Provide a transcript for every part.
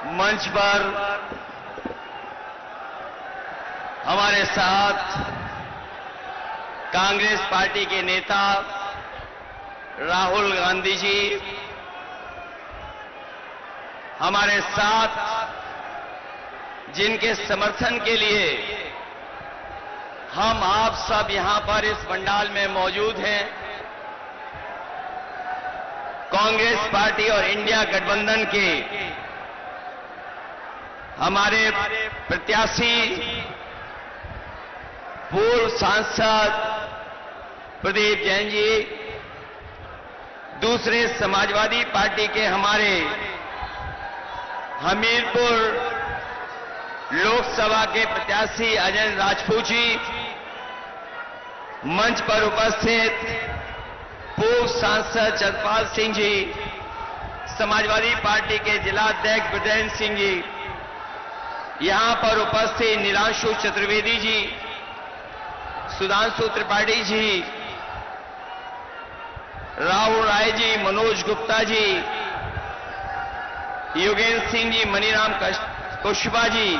मंच पर हमारे साथ कांग्रेस पार्टी के नेता राहुल गांधी जी, हमारे साथ जिनके समर्थन के लिए हम आप सब यहां पर इस पंडाल में मौजूद हैं, कांग्रेस पार्टी और इंडिया गठबंधन के हमारे प्रत्याशी पूर्व सांसद प्रदीप जैन जी, दूसरे समाजवादी पार्टी के हमारे हमीरपुर लोकसभा के प्रत्याशी अजय राजपूत जी, मंच पर उपस्थित पूर्व सांसद चंद्रपाल सिंह जी, समाजवादी पार्टी के जिलाध्यक्ष ब्रजेंद्र सिंह जी, यहां पर उपस्थित नीलांशु चतुर्वेदी जी, सुधांशु त्रिपाठी जी, राहुल राय जी, मनोज गुप्ता जी, योगेंद्र सिंह जी, मनीराम कुशवाहा जी,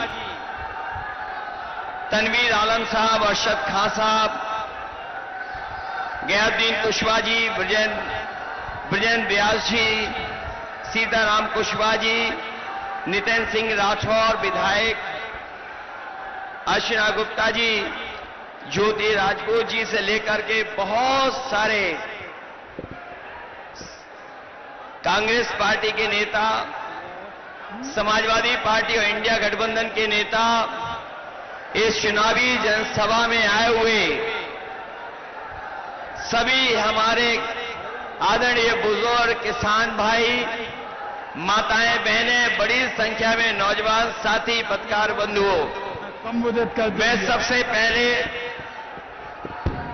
तनवीर आलम साहब, अरशद खान साहब, गयाउद्दीन कुशवाहा जी, ब्रजेंद्र व्यास जी, सीताराम कुशवाहा जी, नितिन सिंह राठौर विधायक, अर्चना गुप्ता जी, ज्योति राजपूत जी से लेकर के बहुत सारे कांग्रेस पार्टी के नेता, समाजवादी पार्टी और इंडिया गठबंधन के नेता इस चुनावी जनसभा में आए हुए सभी हमारे आदरणीय बुजुर्ग किसान भाई, माताएं, बहनें, बड़ी संख्या में नौजवान साथी, पत्रकार बंधुओं, संबोधित कर मैं सबसे पहले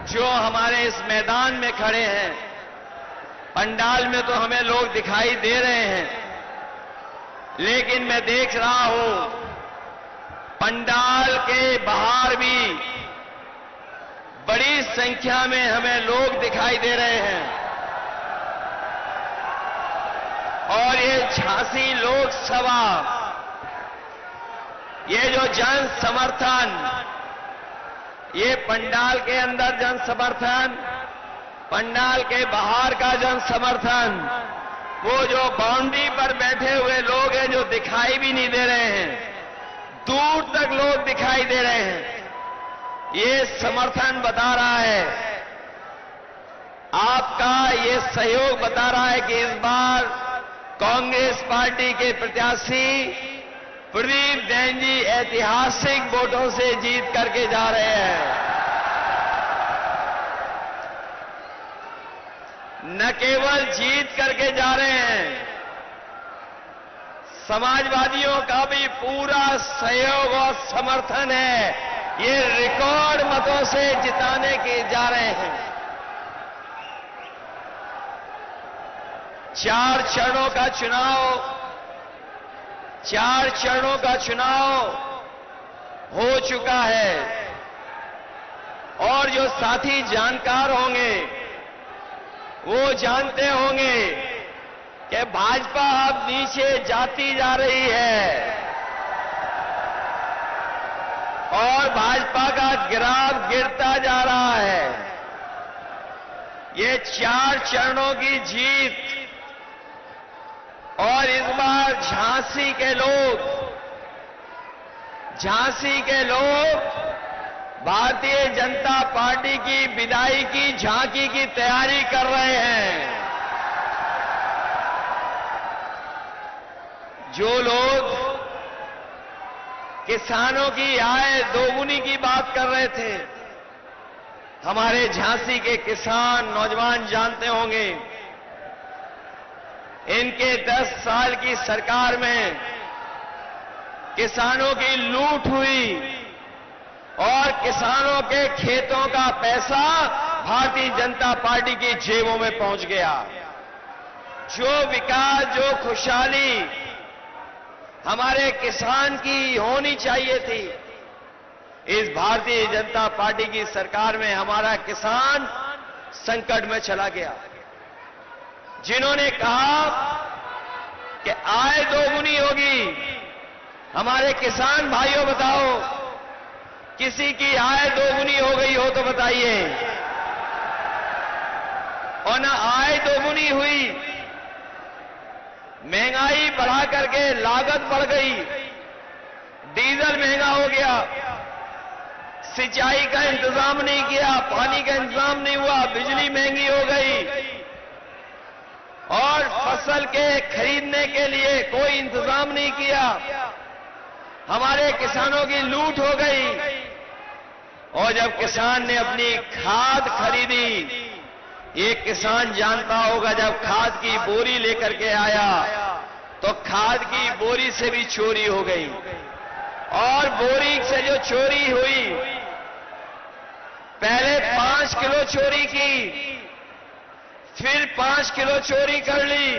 जो हमारे इस मैदान में खड़े हैं, पंडाल में तो हमें लोग दिखाई दे रहे हैं, लेकिन मैं देख रहा हूं पंडाल के बाहर भी बड़ी संख्या में हमें लोग दिखाई दे रहे हैं। और ये झांसी लोकसभा, ये जो जन समर्थन, ये पंडाल के अंदर जन समर्थन, पंडाल के बाहर का जन समर्थन, वो जो बाउंड्री पर बैठे हुए लोग हैं जो दिखाई भी नहीं दे रहे हैं, दूर तक लोग दिखाई दे रहे हैं, ये समर्थन बता रहा है, आपका ये सहयोग बता रहा है कि इस बार कांग्रेस पार्टी के प्रत्याशी प्रदीप जैन जी ऐतिहासिक वोटों से जीत करके जा रहे हैं। न केवल जीत करके जा रहे हैं, समाजवादियों का भी पूरा सहयोग और समर्थन है, ये रिकॉर्ड मतों से जिताने के जा रहे हैं। 4 चरणों का चुनाव हो चुका है और जो साथी जानकार होंगे वो जानते होंगे कि भाजपा अब नीचे जाती जा रही है और भाजपा का ग्राफ गिरता जा रहा है। ये 4 चरणों की जीत और इस बार झांसी के लोग भारतीय जनता पार्टी की विदाई की झांकी की तैयारी कर रहे हैं। जो लोग किसानों की आय दोगुनी की बात कर रहे थे, हमारे झांसी के किसान नौजवान जानते होंगे, इनके 10 साल की सरकार में किसानों की लूट हुई और किसानों के खेतों का पैसा भारतीय जनता पार्टी की जेबों में पहुंच गया। जो विकास, जो खुशहाली हमारे किसान की होनी चाहिए थी, इस भारतीय जनता पार्टी की सरकार में हमारा किसान संकट में चला गया। जिन्होंने कहा कि आय दोगुनी होगी। हमारे किसान भाइयों बताओ, किसी की आय दोगुनी हो गई हो तो बताइए। और ना आय दोगुनी हुई, महंगाई बढ़ा करके लागत बढ़ गई, डीजल महंगा हो गया, सिंचाई का इंतजाम नहीं किया, पानी का इंतजाम नहीं हुआ, बिजली महंगी हो गई और फसल के खरीदने के लिए कोई इंतजाम नहीं किया। हमारे किसानों की लूट हो गई। और जब किसान ने अपनी खाद खरीदी, एक किसान जानता होगा, जब खाद की बोरी लेकर के आया तो खाद की बोरी से भी चोरी हो गई। और बोरी से जो चोरी हुई, पहले 5 किलो चोरी की, फिर 5 किलो चोरी कर ली।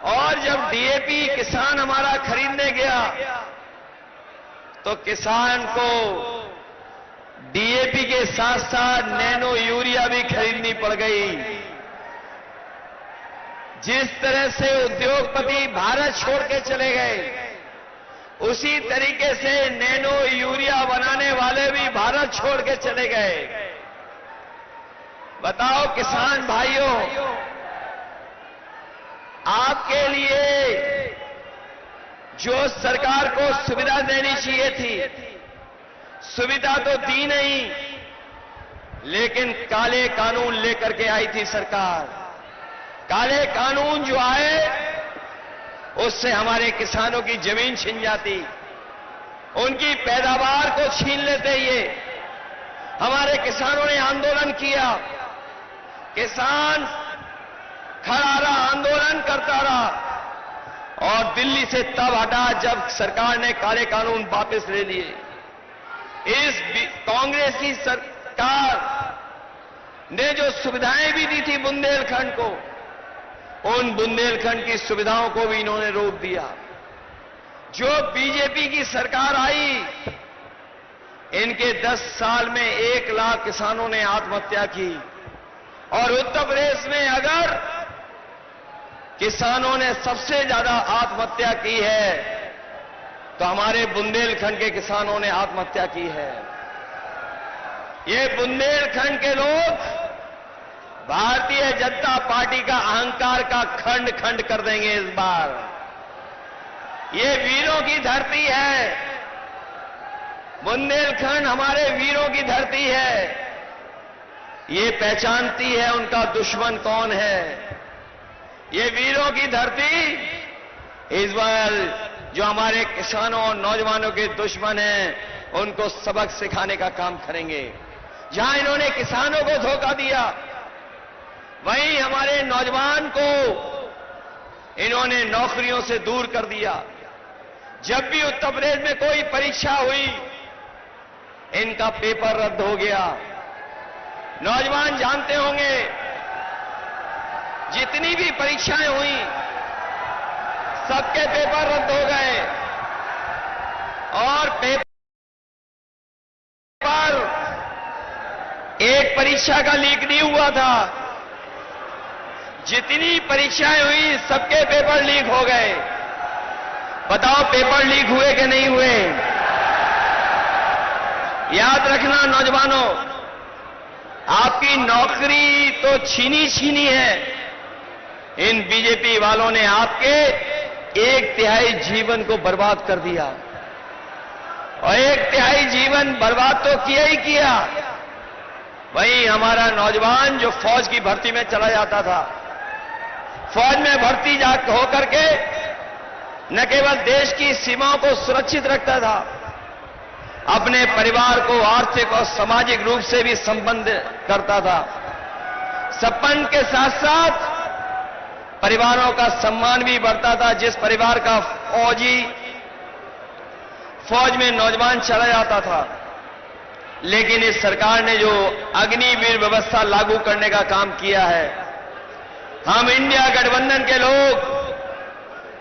और जब डीएपी किसान हमारा खरीदने गया तो किसान को डीएपी के साथ साथ नैनो यूरिया भी खरीदनी पड़ गई। जिस तरह से उद्योगपति भारत छोड़ के चले गए, उसी तरीके से नैनो यूरिया बनाने वाले भी भारत छोड़ के चले गए। बताओ किसान भाइयों, आपके लिए जो सरकार को सुविधा देनी चाहिए थी, सुविधा तो दी नहीं, लेकिन काले कानून लेकर के आई थी सरकार। काले कानून जो आए, उससे हमारे किसानों की जमीन छिन जाती, उनकी पैदावार को छीन लेते। ये हमारे किसानों ने आंदोलन किया, किसान खड़ा रहा, आंदोलन करता रहा और दिल्ली से तब हटा जब सरकार ने काले कानून वापस ले लिए। इस कांग्रेस की सरकार ने जो सुविधाएं भी दी थी बुंदेलखंड को, उन बुंदेलखंड की सुविधाओं को भी इन्होंने रोक दिया। जो बीजेपी की सरकार आई, इनके 10 साल में 1 लाख किसानों ने आत्महत्या की। और उत्तर प्रदेश में अगर किसानों ने सबसे ज्यादा आत्महत्या की है तो हमारे बुंदेलखंड के किसानों ने आत्महत्या की है। ये बुंदेलखंड के लोग भारतीय जनता पार्टी का अहंकार का खंड खंड कर देंगे इस बार। ये वीरों की धरती है, बुंदेलखंड हमारे वीरों की धरती है। ये पहचानती है उनका दुश्मन कौन है। ये वीरों की धरती इस बार जो हमारे किसानों और नौजवानों के दुश्मन हैं, उनको सबक सिखाने का काम करेंगे। जहां इन्होंने किसानों को धोखा दिया, वहीं हमारे नौजवान को इन्होंने नौकरियों से दूर कर दिया। जब भी उत्तर प्रदेश में कोई परीक्षा हुई, इनका पेपर रद्द हो गया। नौजवान जानते होंगे, जितनी भी परीक्षाएं हुई, सबके पेपर रद्द हो गए। और पेपर एक परीक्षा का लीक नहीं हुआ था, जितनी परीक्षाएं हुई सबके पेपर लीक हो गए। बताओ पेपर लीक हुए कि नहीं हुए? याद रखना नौजवानों, आपकी नौकरी तो छीनी है। इन बीजेपी वालों ने आपके 1/3 जीवन को बर्बाद कर दिया। और 1/3 जीवन बर्बाद तो किया ही किया। वहीं हमारा नौजवान जो फौज की भर्ती में चला जाता था, फौज में भर्ती होकर के न केवल देश की सीमाओं को सुरक्षित रखता था, अपने परिवार को आर्थिक और सामाजिक रूप से भी संबंध करता था। संबंध के साथ साथ परिवारों का सम्मान भी बढ़ता था। जिस परिवार का फौज में नौजवान चला जाता था, लेकिन इस सरकार ने जो अग्निवीर व्यवस्था लागू करने का काम किया है, हम इंडिया गठबंधन के लोग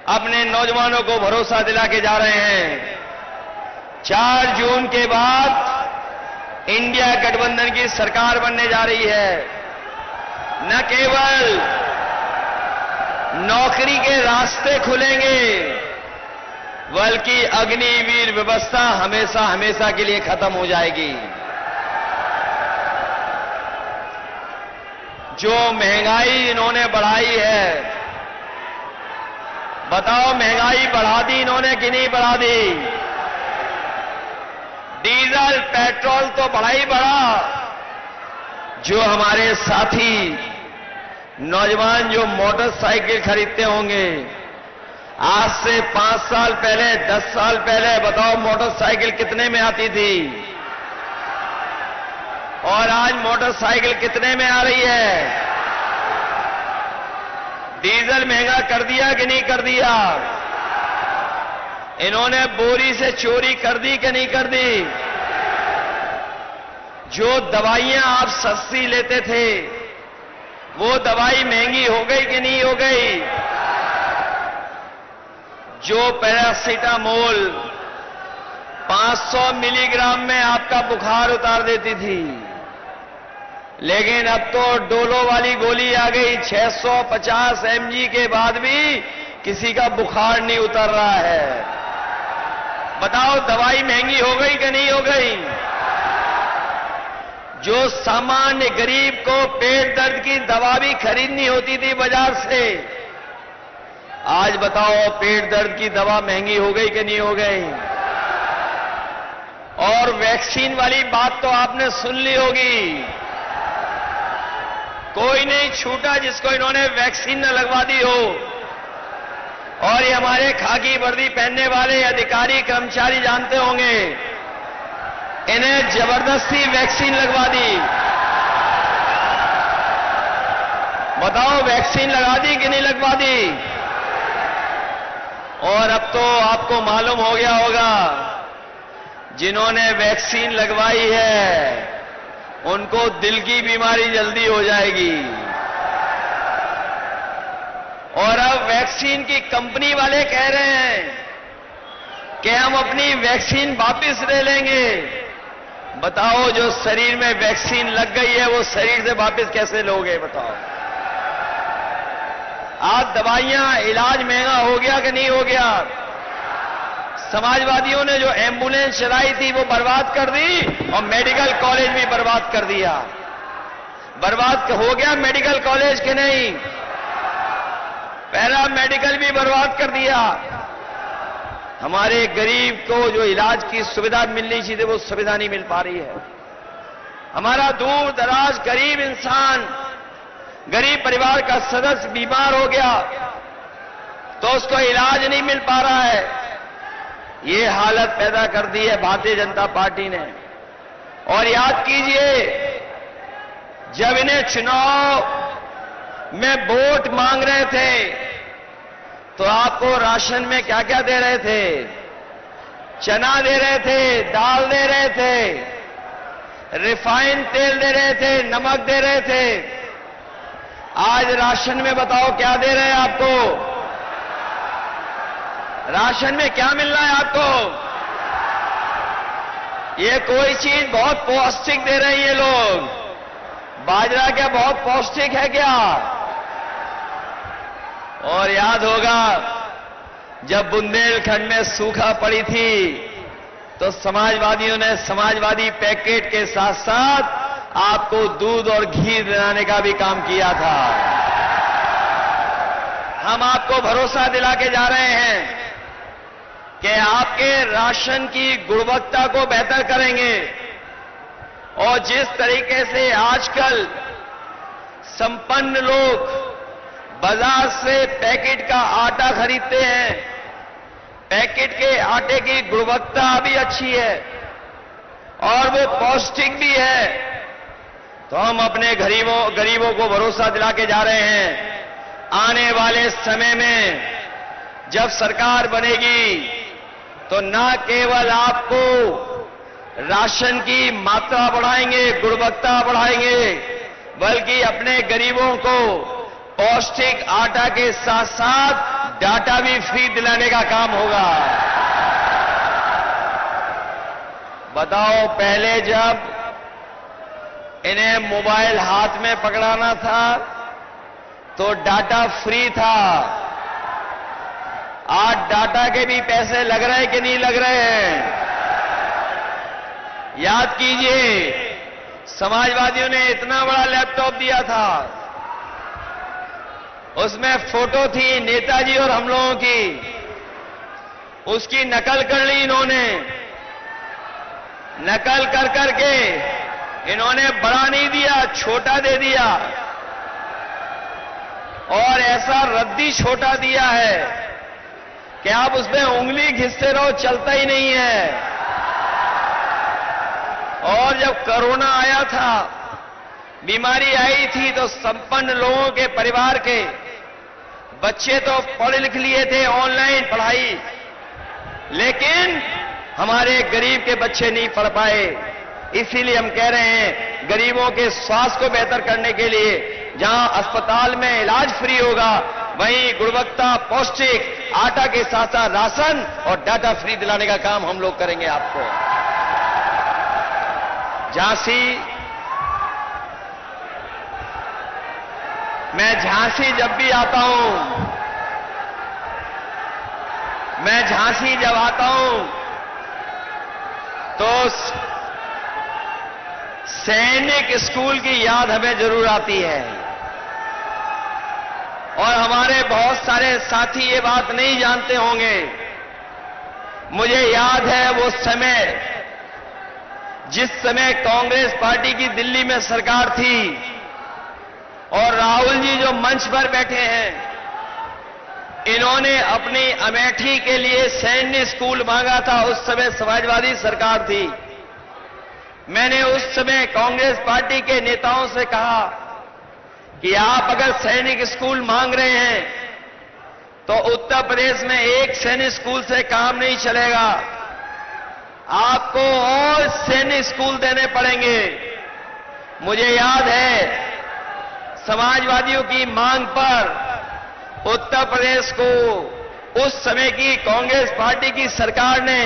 अपने नौजवानों को भरोसा दिला के जा रहे हैं। 4 जून के बाद इंडिया गठबंधन की सरकार बनने जा रही है। न केवल नौकरी के रास्ते खुलेंगे, बल्कि अग्निवीर व्यवस्था हमेशा हमेशा के लिए खत्म हो जाएगी। जो महंगाई इन्होंने बढ़ाई है, बताओ महंगाई बढ़ा दी इन्होंने कि नहीं बढ़ा दी? डीजल पेट्रोल तो बढ़ा ही बढ़ा। जो हमारे साथी नौजवान जो मोटरसाइकिल खरीदते होंगे, आज से 5 साल पहले 10 साल पहले बताओ मोटरसाइकिल कितने में आती थी, और आज मोटरसाइकिल कितने में आ रही है? डीजल महंगा कर दिया कि नहीं कर दिया? इन्होंने बोरी से चोरी कर दी कि नहीं कर दी? जो दवाइयां आप सस्ती लेते थे, वो दवाई महंगी हो गई कि नहीं हो गई? जो पैरासीटामोल 500 मिलीग्राम में आपका बुखार उतार देती थी, लेकिन अब तो डोलो वाली गोली आ गई। 650 mg के बाद भी किसी का बुखार नहीं उतर रहा है। बताओ दवाई महंगी हो गई कि नहीं हो गई? जो सामान्य गरीब को पेट दर्द की दवा भी खरीदनी होती थी बाजार से, आज बताओ पेट दर्द की दवा महंगी हो गई कि नहीं हो गई? और वैक्सीन वाली बात तो आपने सुन ली होगी। कोई नहीं छूटा जिसको इन्होंने वैक्सीन न लगवा दी हो। और ये हमारे खाकी वर्दी पहनने वाले अधिकारी कर्मचारी जानते होंगे, इन्हें जबरदस्ती वैक्सीन लगवा दी। बताओ वैक्सीन लगा दी कि नहीं लगवा दी? और अब तो आपको मालूम हो गया होगा, जिन्होंने वैक्सीन लगवाई है उनको दिल की बीमारी जल्दी हो जाएगी। और अब वैक्सीन की कंपनी वाले कह रहे हैं कि हम अपनी वैक्सीन वापस ले लेंगे। बताओ जो शरीर में वैक्सीन लग गई है वो शरीर से वापस कैसे लोगे? बताओ। आज दवाइयां, इलाज महंगा हो गया कि नहीं हो गया? समाजवादियों ने जो एम्बुलेंस चलाई थी वो बर्बाद कर दी, और मेडिकल कॉलेज भी बर्बाद कर दिया। बर्बाद हो गया मेडिकल कॉलेज कि नहीं? पैरा मेडिकल भी बर्बाद कर दिया। हमारे गरीब को जो इलाज की सुविधा मिलनी चाहिए वो सुविधा नहीं मिल पा रही है। हमारा दूर दराज गरीब इंसान, गरीब परिवार का सदस्य बीमार हो गया तो उसको इलाज नहीं मिल पा रहा है। ये हालत पैदा कर दी है भारतीय जनता पार्टी ने। और याद कीजिए, जब इन्हें चुनाव में वोट मांग रहे थे तो आपको राशन में क्या क्या दे रहे थे? चना दे रहे थे, दाल दे रहे थे, रिफाइंड तेल दे रहे थे, नमक दे रहे थे। आज राशन में बताओ क्या दे रहे हैं आपको? राशन में क्या मिल रहा है आपको? ये कोई चीज बहुत पौष्टिक दे रहे हैं ये लोग। बाजरा क्या बहुत पौष्टिक है क्या? और याद होगा जब बुंदेलखंड में सूखा पड़ी थी तो समाजवादियों ने समाजवादी पैकेट के साथ साथ आपको दूध और घी दिलाने का भी काम किया था। हम आपको भरोसा दिला के जा रहे हैं कि आपके राशन की गुणवत्ता को बेहतर करेंगे। और जिस तरीके से आजकल संपन्न लोग बाजार से पैकेट का आटा खरीदते हैं, पैकेट के आटे की गुणवत्ता भी अच्छी है और वो पौष्टिक भी है, तो हम अपने गरीबों को भरोसा दिला के जा रहे हैं, आने वाले समय में जब सरकार बनेगी तो न केवल आपको राशन की मात्रा बढ़ाएंगे, गुणवत्ता बढ़ाएंगे, बल्कि अपने गरीबों को पौष्टिक आटा के साथ साथ डाटा भी फ्री दिलाने का काम होगा। बताओ, पहले जब इन्हें मोबाइल हाथ में पकड़ाना था तो डाटा फ्री था। आज डाटा के भी पैसे लग रहे हैं कि नहीं लग रहे हैं? याद कीजिए, समाजवादियों ने इतना बड़ा लैपटॉप दिया था, उसमें फोटो थी नेताजी और हम लोगों की, उसकी नकल कर ली इन्होंने। नकल कर करके इन्होंने बड़ा नहीं दिया, छोटा दे दिया, और ऐसा रद्दी छोटा दिया है कि आप उसमें उंगली घिसते रहो, चलता ही नहीं है। और जब कोरोना आया था, बीमारी आई थी, तो संपन्न लोगों के परिवार के बच्चे तो पढ़ लिख लिए थे, ऑनलाइन पढ़ाई, लेकिन हमारे गरीब के बच्चे नहीं पढ़ पाए। इसीलिए हम कह रहे हैं, गरीबों के स्वास्थ्य को बेहतर करने के लिए जहां अस्पताल में इलाज फ्री होगा, वहीं गुणवत्ता पौष्टिक आटा के साथ साथ राशन और डाटा फ्री दिलाने का काम हम लोग करेंगे आपको। मैं झांसी जब भी आता हूं, मैं झांसी जब आता हूं तो सैनिक स्कूल की याद हमें जरूर आती है। और हमारे बहुत सारे साथी ये बात नहीं जानते होंगे, मुझे याद है वो समय जिस समय कांग्रेस पार्टी की दिल्ली में सरकार थी और राहुल जी जो मंच पर बैठे हैं, इन्होंने अपनी अमेठी के लिए सैन्य स्कूल मांगा था। उस समय समाजवादी सरकार थी। मैंने उस समय कांग्रेस पार्टी के नेताओं से कहा कि आप अगर सैनिक स्कूल मांग रहे हैं तो उत्तर प्रदेश में एक सैनिक स्कूल से काम नहीं चलेगा, आपको और सैनिक स्कूल देने पड़ेंगे। मुझे याद है, समाजवादियों की मांग पर उत्तर प्रदेश को उस समय की कांग्रेस पार्टी की सरकार ने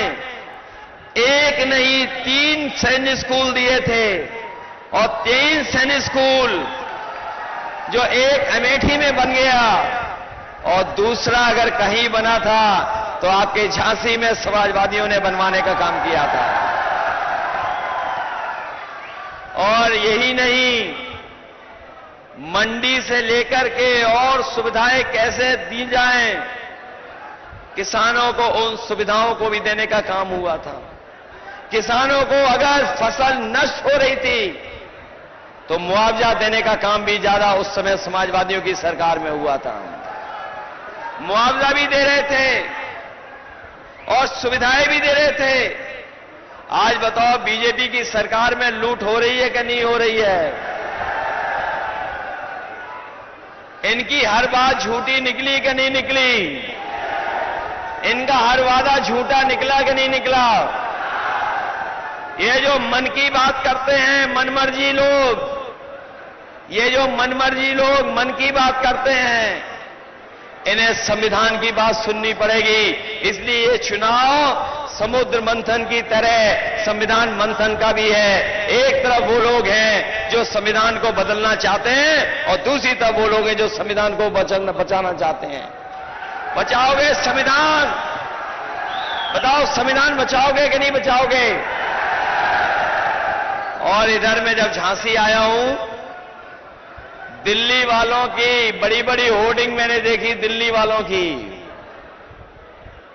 एक नहीं 3 सैनिक स्कूल दिए थे। और 3 सैनिक स्कूल जो एक अमेठी में बन गया और दूसरा अगर कहीं बना था तो आपके झांसी में समाजवादियों ने बनवाने का काम किया था। और यही नहीं, मंडी से लेकर के और सुविधाएं कैसे दी जाएं, किसानों को उन सुविधाओं को भी देने का काम हुआ था। किसानों को अगर फसल नष्ट हो रही थी तो मुआवजा देने का काम भी ज्यादा उस समय समाजवादियों की सरकार में हुआ था। मुआवजा भी दे रहे थे और सुविधाएं भी दे रहे थे। आज बताओ, बीजेपी की सरकार में लूट हो रही है कि नहीं हो रही है? इनकी हर बात झूठी निकली कि नहीं निकली? इनका हर वादा झूठा निकला कि नहीं निकला? ये जो मन की बात करते हैं, मनमर्जी लोग, ये जो मनमर्जी लोग मन की बात करते हैं, इन्हें संविधान की बात सुननी पड़ेगी। इसलिए ये चुनाव समुद्र मंथन की तरह संविधान मंथन का भी है। एक तरफ वो लोग हैं जो संविधान को बदलना चाहते हैं और दूसरी तरफ वो लोग हैं जो संविधान को बचाना चाहते हैं। बचाओगे संविधान? बताओ, संविधान बचाओगे कि नहीं बचाओगे? और इधर मैं जब झांसी आया हूं, दिल्ली वालों की बड़ी बड़ी होर्डिंग मैंने देखी, दिल्ली वालों की,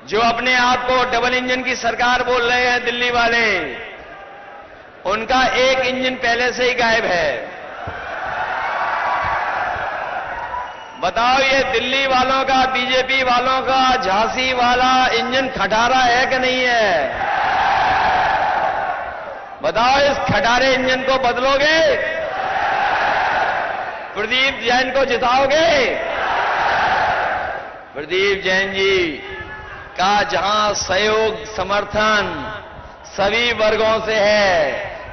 जो अपने आप को डबल इंजन की सरकार बोल रहे हैं। दिल्ली वाले, उनका एक इंजन पहले से ही गायब है। बताओ, ये दिल्ली वालों का, बीजेपी वालों का झांसी वाला इंजन खटारा है कि नहीं है? बताओ, इस खटारे इंजन को बदलोगे? प्रदीप जैन को जिताओगे? प्रदीप जैन जी का जहां सहयोग समर्थन सभी वर्गों से है,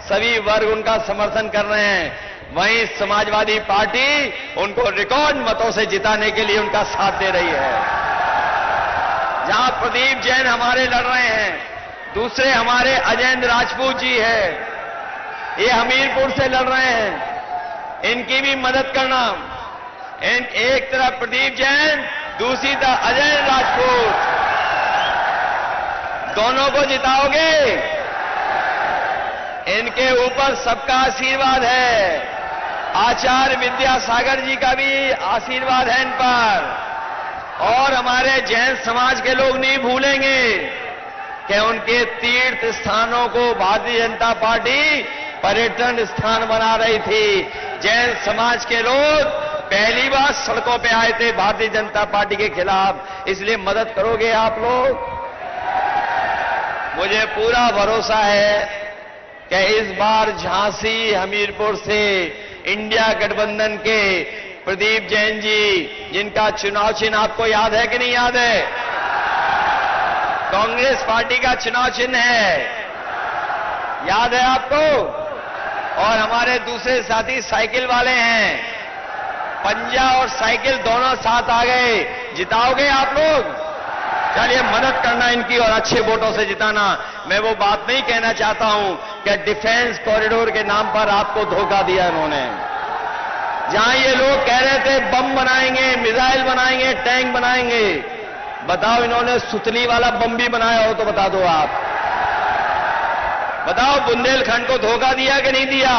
सभी वर्ग उनका समर्थन कर रहे हैं, वहीं समाजवादी पार्टी उनको रिकॉर्ड मतों से जिताने के लिए उनका साथ दे रही है। जहां प्रदीप जैन हमारे लड़ रहे हैं, दूसरे हमारे अजयेंद्र राजपूत जी है, ये हमीरपुर से लड़ रहे हैं, इनकी भी मदद करना। एक तरफ प्रदीप जैन, दूसरी तरफ अजय राजपूत, दोनों को जिताओगे? इनके ऊपर सबका आशीर्वाद है, आचार्य विद्यासागर जी का भी आशीर्वाद है इन पर, और हमारे जैन समाज के लोग नहीं भूलेंगे कि उनके तीर्थ स्थानों को भारतीय जनता पार्टी पर्यटन स्थान बना रही थी। जैन समाज के लोग पहली बार सड़कों पे आए थे भारतीय जनता पार्टी के खिलाफ, इसलिए मदद करोगे आप लोग? मुझे पूरा भरोसा है कि इस बार झांसी हमीरपुर से इंडिया गठबंधन के प्रदीप जैन जी, जिनका चुनाव चिन्ह आपको याद है कि नहीं याद है? कांग्रेस पार्टी का चुनाव चिन्ह है, याद है आपको? और हमारे दूसरे साथी साइकिल वाले हैं, पंजा और साइकिल दोनों साथ आ गए। जिताओगे आप लोग? चलिए मदद करना इनकी और अच्छे वोटों से जिताना। मैं वो बात नहीं कहना चाहता हूं कि डिफेंस कॉरिडोर के नाम पर आपको धोखा दिया इन्होंने। जहां ये लोग कह रहे थे बम बनाएंगे, मिसाइल बनाएंगे, टैंक बनाएंगे, बताओ इन्होंने सुतली वाला बम भी बनाया हो तो बता दो आप। बताओ बुंदेलखंड को धोखा दिया कि नहीं दिया?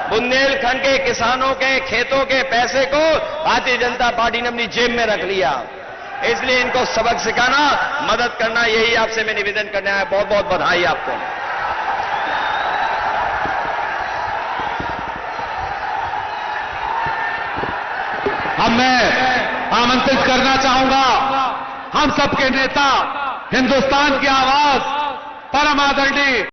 बुंदेलखंड के किसानों के खेतों के पैसे को भारतीय जनता पार्टी ने अपनी जेब में रख लिया। इसलिए इनको सबक सिखाना, मदद करना, यही आपसे मैं निवेदन करना है। बहुत बहुत बधाई आपको। अब मैं आमंत्रित करना चाहूंगा हम सबके नेता, हिंदुस्तान की आवाज, परम आदरणीय